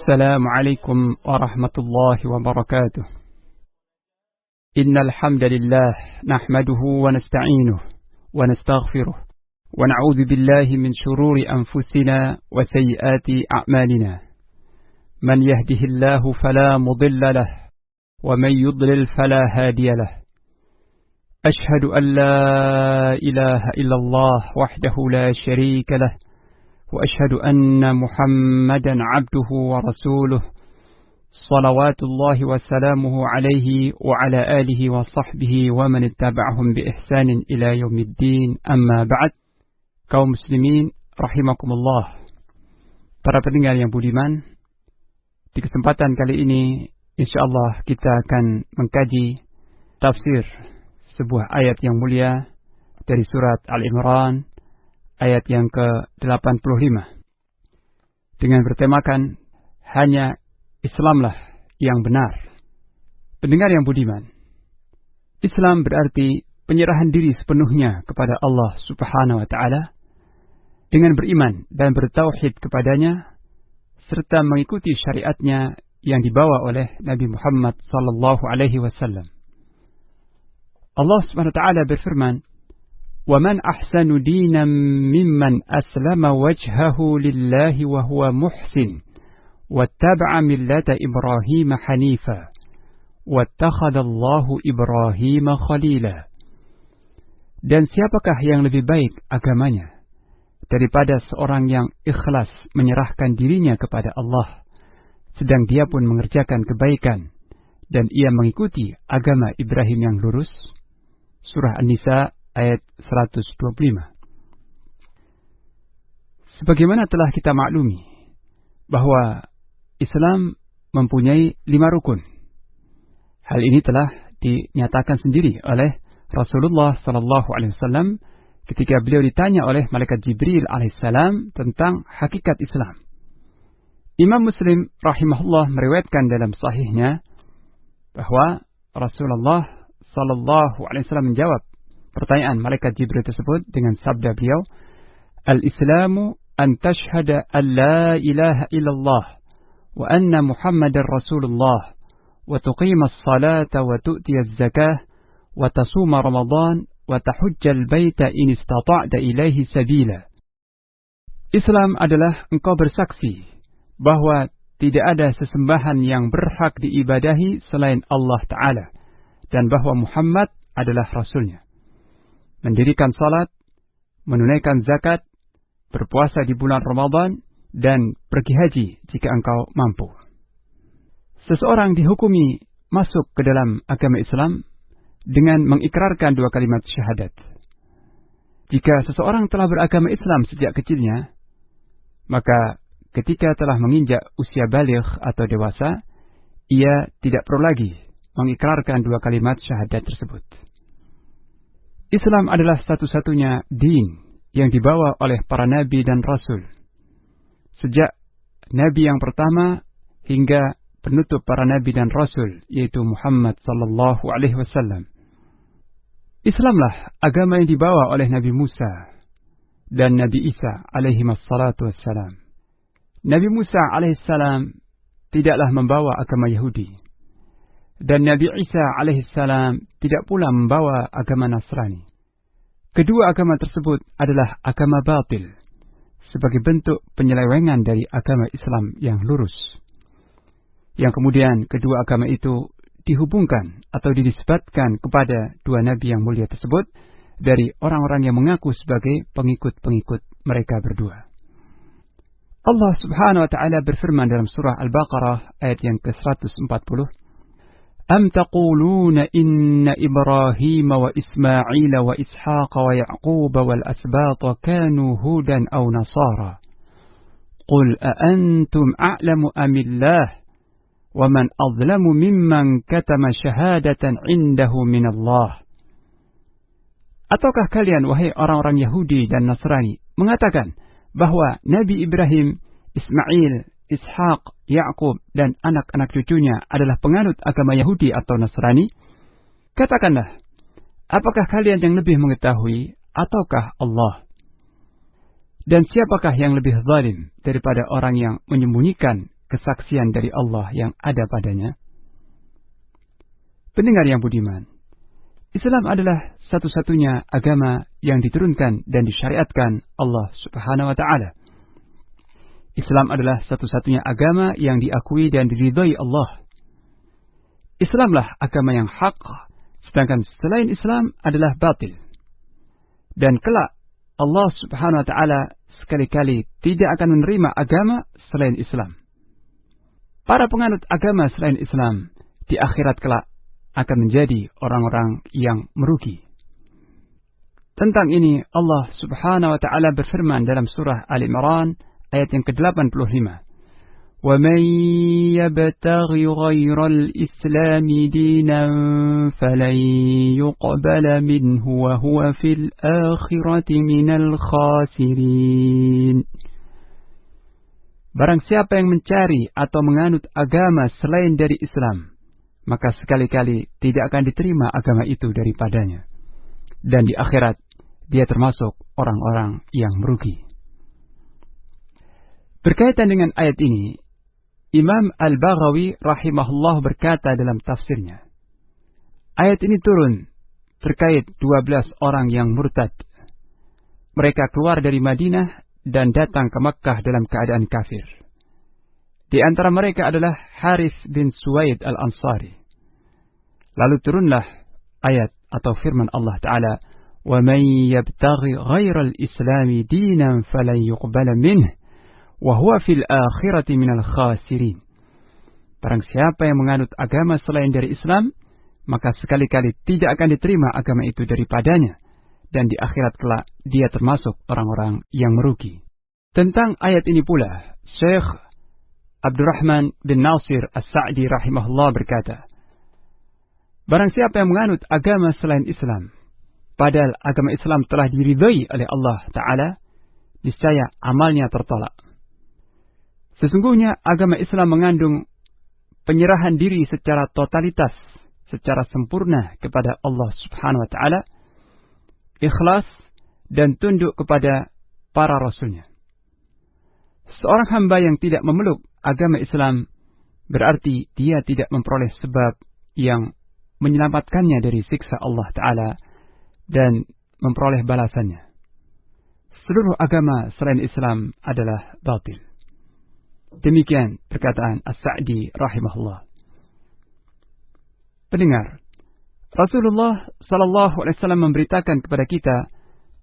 السلام عليكم ورحمة الله وبركاته. إن الحمد لله نحمده ونستعينه ونستغفره ونعوذ بالله من شرور أنفسنا وسيئات أعمالنا. من يهده الله فلا مضل له ومن يضلل فلا هادي له. أشهد أن لا إله إلا الله وحده لا شريك له وأشهد أن محمدا عبده ورسوله صلوات الله وسلامه عليه وعلى آله وصحبه ومن اتبعهم بإحسان إلى يوم الدين. أما بعد. Kaum muslimin rahimakumullah, para pendengar yang budiman, di kesempatan kali ini insyaallah kita akan mengkaji tafsir sebuah ayat yang mulia dari surat Al-Imran ayat yang ke-85 dengan bertemakan hanya Islamlah yang benar. Pendengar yang budiman, Islam berarti penyerahan diri sepenuhnya kepada Allah Subhanahu wa taala dengan beriman dan bertauhid kepadanya serta mengikuti syariatnya yang dibawa oleh Nabi Muhammad sallallahu alaihi wasallam. Allah Subhanahu wa taala berfirman, وَمَنْ أَحْسَنُ دِينًا مِمَّنْ أَسْلَمَ وَجْهَهُ لِلَّهِ وَهُوَ مُحْسِنٌ وَاتَّبَعَ مِلَّةَ إِبْرَاهِيمَ حَنِيفًا وَاتَّخَذَ اللَّهُ إِبْرَاهِيمَ خَلِيلًا. Dan siapakah yang lebih baik agamanya daripada seorang yang ikhlas menyerahkan dirinya kepada Allah, sedang dia pun mengerjakan kebaikan dan ia mengikuti agama Ibrahim yang lurus? Surah An-Nisa ayat 125. Sebagaimana telah kita maklumi bahwa Islam mempunyai 5 rukun. Hal ini telah dinyatakan sendiri oleh Rasulullah sallallahu alaihi wasallam ketika beliau ditanya oleh malaikat Jibril alaihissalam tentang hakikat Islam. Imam Muslim rahimahullah meriwayatkan dalam sahihnya bahwa Rasulullah sallallahu alaihi wasallam menjawab pertanyaan malaikat Jibril tersebut dengan sabda beliau, Al-Islamu an tashhada an la ilaha illallah wa anna Muhammadar Rasulullah wa tuqima as-salata wa tu'tiya az-zakah wa tasuma Ramadan wa tahujjal baita in istata'ta ilaihi sabila. Islam adalah engkau bersaksi bahwa tidak ada sesembahan yang berhak diibadahi selain Allah Ta'ala dan bahwa Muhammad adalah Rasulnya. Mendirikan salat, menunaikan zakat, berpuasa di bulan Ramadan, dan pergi haji jika engkau mampu. Seseorang dihukumi masuk ke dalam agama Islam dengan mengikrarkan 2 kalimat syahadat. Jika seseorang telah beragama Islam sejak kecilnya, maka ketika telah menginjak usia baligh atau dewasa, ia tidak perlu lagi mengikrarkan 2 kalimat syahadat tersebut. Islam adalah satu-satunya din yang dibawa oleh para nabi dan rasul. Sejak nabi yang pertama hingga penutup para nabi dan rasul, yaitu Muhammad sallallahu alaihi wasallam. Islamlah agama yang dibawa oleh Nabi Musa dan Nabi Isa alaihi wassalatu wassalam. Nabi Musa alaihissalam tidaklah membawa agama Yahudi. Dan Nabi Isa alaihissalam tidak pula membawa agama Nasrani. Kedua agama tersebut adalah agama batil, sebagai bentuk penyelewengan dari agama Islam yang lurus. Yang kemudian kedua agama itu dihubungkan atau dinisbatkan kepada 2 nabi yang mulia tersebut dari orang-orang yang mengaku sebagai pengikut-pengikut mereka berdua. Allah Subhanahu wa taala berfirman dalam surah Al-Baqarah ayat yang ke-140, أم تقولون إن إبراهيم وإسماعيل وإسحاق ويعقوب والأسباط كانوا هودا أو نصارى قل أأنتم أعلم أم الله ومن أظلم ممن كتم شهادة عنده من الله. Ataukah kalian, wahai orang-orang Yahudi dan Nasrani, mengatakan bahwa Nabi Ibrahim, Ismail, Ishaq, Ya'qub, dan anak-anak cucunya adalah penganut agama Yahudi atau Nasrani? Katakanlah, apakah kalian yang lebih mengetahui ataukah Allah? Dan siapakah yang lebih zalim daripada orang yang menyembunyikan kesaksian dari Allah yang ada padanya. Pendengar yang budiman, Islam adalah satu-satunya agama yang diturunkan dan disyariatkan Allah Subhanahu wa Ta'ala. Islam adalah satu-satunya agama yang diakui dan diridhai Allah. Islamlah agama yang hak, sedangkan selain Islam adalah batil. Dan kelak Allah Subhanahu wa Ta'ala sekali-kali tidak akan menerima agama selain Islam. Para penganut agama selain Islam di akhirat kelak akan menjadi orang-orang yang merugi. Tentang ini Allah Subhanahu wa Ta'ala berfirman dalam surah Al-Imran ayat yang ke-85. وَمَنْ يَبْتَغِ غَيْرَ الْإِسْلَامِ دِينًا فَلَنْ يُقْبَلَ مِنْهُ وَهُوَ فِي الْآخِرَةِ مِنَ الْخَاسِرِينَ. Barang siapa yang mencari atau menganut agama selain dari Islam, maka sekali-kali tidak akan diterima agama itu daripadanya. Dan di akhirat, dia termasuk orang-orang yang merugi. Berkaitan dengan ayat ini, Imam Al-Baghawi rahimahullah berkata dalam tafsirnya, ayat ini turun terkait 12 orang yang murtad. Mereka keluar dari Madinah dan datang ke Makkah dalam keadaan kafir. Di antara mereka adalah Harith bin Suwaid Al-Ansari. Lalu turunlah ayat atau firman Allah Ta'ala, وَمَنْ يَبْتَغِ غَيْرَ الْإِسْلَامِ دِينًا فَلَنْ يُقْبَلَ مِنْهُ وَهُوَ فِي الْآخِرَةِ مِنَ الْخَاسِرِينَ. Barang siapa yang menganut agama selain dari Islam, maka sekali-kali tidak akan diterima agama itu daripadanya, dan di akhirat kelak dia termasuk orang-orang yang merugi. Tentang ayat ini pula, Syekh Abdurrahman bin Nasir As-Sa'di rahimahullah berkata, barang siapa yang menganut agama selain Islam, padahal agama Islam telah diridhai oleh Allah Ta'ala, niscaya amalnya tertolak. Sesungguhnya agama Islam mengandung penyerahan diri secara totalitas, secara sempurna kepada Allah Subhanahu wa Ta'ala, ikhlas dan tunduk kepada para rasulnya. Seorang hamba yang tidak memeluk agama Islam berarti dia tidak memperoleh sebab yang menyelamatkannya dari siksa Allah Ta'ala dan memperoleh balasannya. Seluruh agama selain Islam adalah batil. Demikian perkataan As-Sa'di rahimahullah. Pendengar, Rasulullah SAW memberitakan kepada kita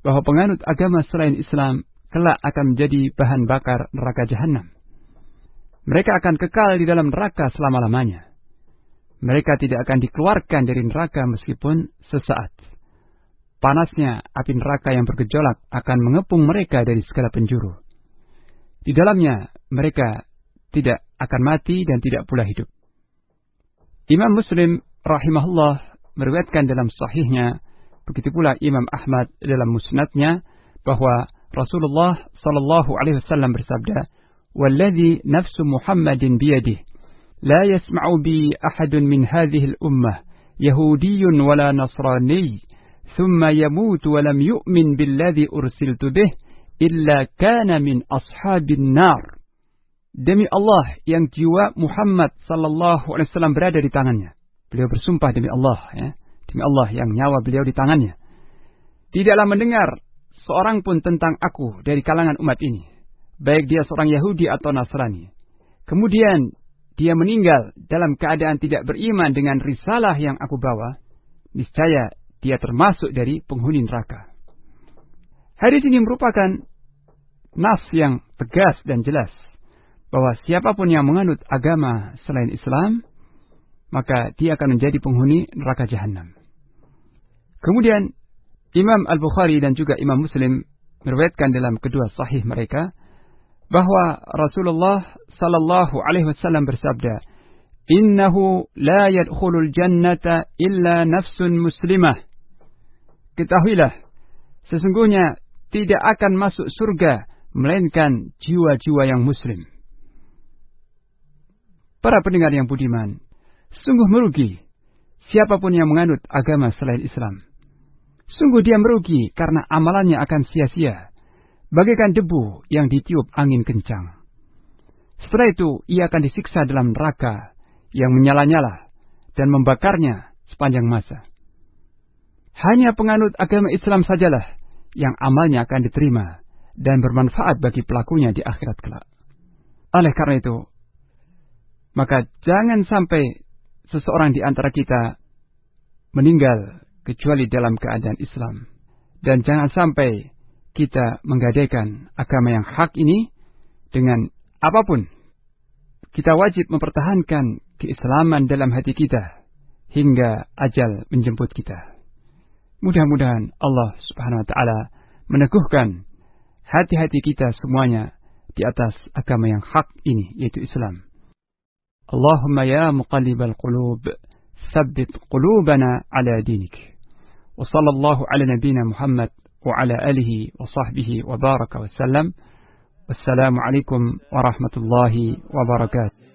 bahwa penganut agama selain Islam kelak akan menjadi bahan bakar neraka Jahannam. Mereka akan kekal di dalam neraka selama-lamanya. Mereka tidak akan dikeluarkan dari neraka meskipun sesaat. Panasnya api neraka yang bergejolak akan mengepung mereka dari segala penjuru. Di dalamnya mereka tidak akan mati dan tidak pula hidup. Imam Muslim rahimahullah meriwayatkan dalam sahihnya, begitu pula Imam Ahmad dalam musnadnya, bahwa Rasulullah sallallahu alaihi wasallam bersabda, "Walladzi nafsu Muhammadin biyadihi, la yasma'u bi ahadun min hadhihi al-ummah, yahudiyyun wala nasrani, thumma yamut wa lam yu'min billadzi ursiltu bih, illa kana min ashabin nar." Demi Allah yang jiwa Muhammad sallallahu alaihi wasallam berada di tangannya. Beliau bersumpah demi Allah, ya. Demi Allah yang nyawa beliau di tangannya. Tidaklah mendengar seorang pun tentang aku dari kalangan umat ini, baik dia seorang Yahudi atau Nasrani. Kemudian dia meninggal dalam keadaan tidak beriman dengan risalah yang aku bawa, niscaya dia termasuk dari penghuni neraka. Hadis ini merupakan nas yang tegas dan jelas bahwa siapapun yang menganut agama selain Islam, maka dia akan menjadi penghuni neraka Jahannam. Kemudian Imam Al-Bukhari dan juga Imam Muslim meriwayatkan dalam kedua sahih mereka bahwa Rasulullah sallallahu alaihi wasallam bersabda, "Innahu la yadkhulul jannata illa nafsun muslimah." Ketahuilah, sesungguhnya tidak akan masuk surga melainkan jiwa-jiwa yang muslim. Para pendengar yang budiman, sungguh merugi siapapun yang menganut agama selain Islam. Sungguh dia merugi karena amalannya akan sia-sia, bagaikan debu yang ditiup angin kencang. Setelah itu, ia akan disiksa dalam neraka yang menyala-nyala dan membakarnya sepanjang masa. Hanya penganut agama Islam sajalah yang amalnya akan diterima dan bermanfaat bagi pelakunya di akhirat kelak. Oleh karena itu, maka jangan sampai seseorang di antara kita meninggal kecuali dalam keadaan Islam. Dan jangan sampai kita menggadaikan agama yang hak ini dengan apapun. Kita wajib mempertahankan keislaman dalam hati kita hingga ajal menjemput kita. Mudah-mudahan Allah Subhanahu wa Ta'ala meneguhkan hati-hati kita semuanya di atas agama yang hak ini, yaitu Islam. Allahumma ya muqallibal qulub, tsabbit qulubana ala dinik. Wa sallallahu ala nabiyyina Muhammad wa ala alihi wa sahbihi wa baraka wa sallam. Wassalamu alaikum warahmatullahi wabarakatuh.